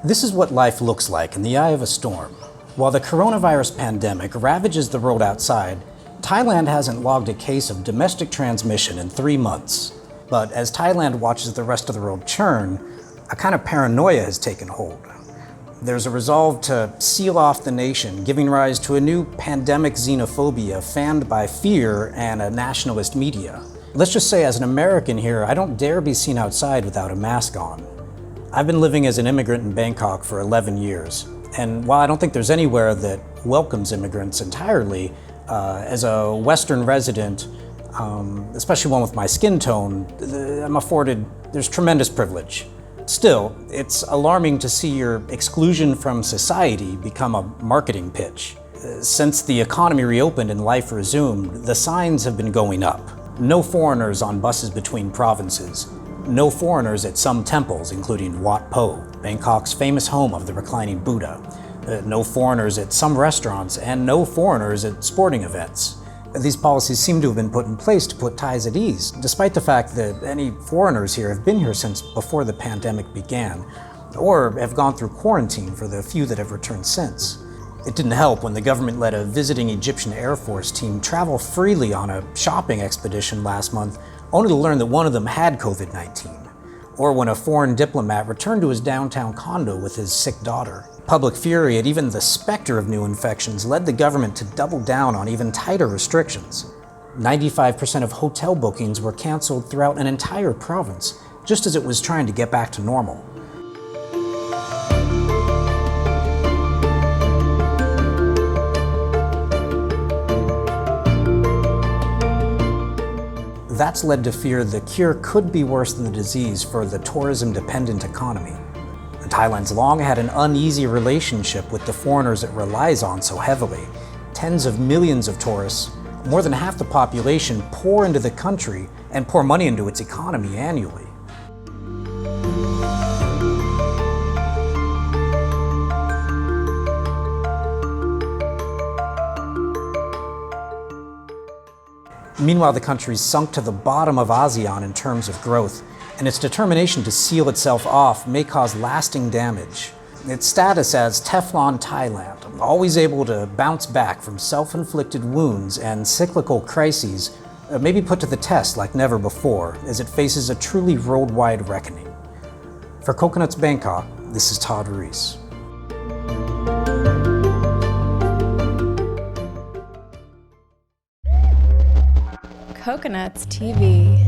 This is what life looks like in the eye of a storm. While the coronavirus pandemic ravages the world outside, Thailand hasn't logged a case of domestic transmission in 3 months. But as Thailand watches the rest of the world churn, a kind of paranoia has taken hold. There's a resolve to seal off the nation, giving rise to a new pandemic xenophobia fanned by fear and a nationalist media. Let's just say, as an American here, I don't dare be seen outside without a mask on. I've been living as an immigrant in Bangkok for 11 years, and while I don't think there's anywhere that welcomes immigrants entirely, as a Western resident, especially one with my skin tone, there's tremendous privilege. Still, it's alarming to see your exclusion from society become a marketing pitch. Since the economy reopened and life resumed, the signs have been going up. No foreigners on buses between provinces. No foreigners at some temples, including Wat Po, Bangkok's famous home of the reclining Buddha. No foreigners at some restaurants, and no foreigners at sporting events. These policies seem to have been put in place to put Thais at ease, despite the fact that any foreigners here have been here since before the pandemic began, or have gone through quarantine for the few that have returned since. It didn't help when the government let a visiting Egyptian Air Force team travel freely on a shopping expedition last month, only to learn that one of them had COVID-19. Or when a foreign diplomat returned to his downtown condo with his sick daughter. Public fury at even the specter of new infections led the government to double down on even tighter restrictions. 95% of hotel bookings were canceled throughout an entire province, just as it was trying to get back to normal. That's led to fear the cure could be worse than the disease for the tourism-dependent economy. Thailand's long had an uneasy relationship with the foreigners it relies on so heavily. Tens of millions of tourists, more than half the population, pour into the country and pour money into its economy annually. Meanwhile, the country's sunk to the bottom of ASEAN in terms of growth, and its determination to seal itself off may cause lasting damage. Its status as Teflon Thailand, always able to bounce back from self-inflicted wounds and cyclical crises, may be put to the test like never before as it faces a truly worldwide reckoning. For Coconuts Bangkok, this is Todd Ruiz. Coconuts TV.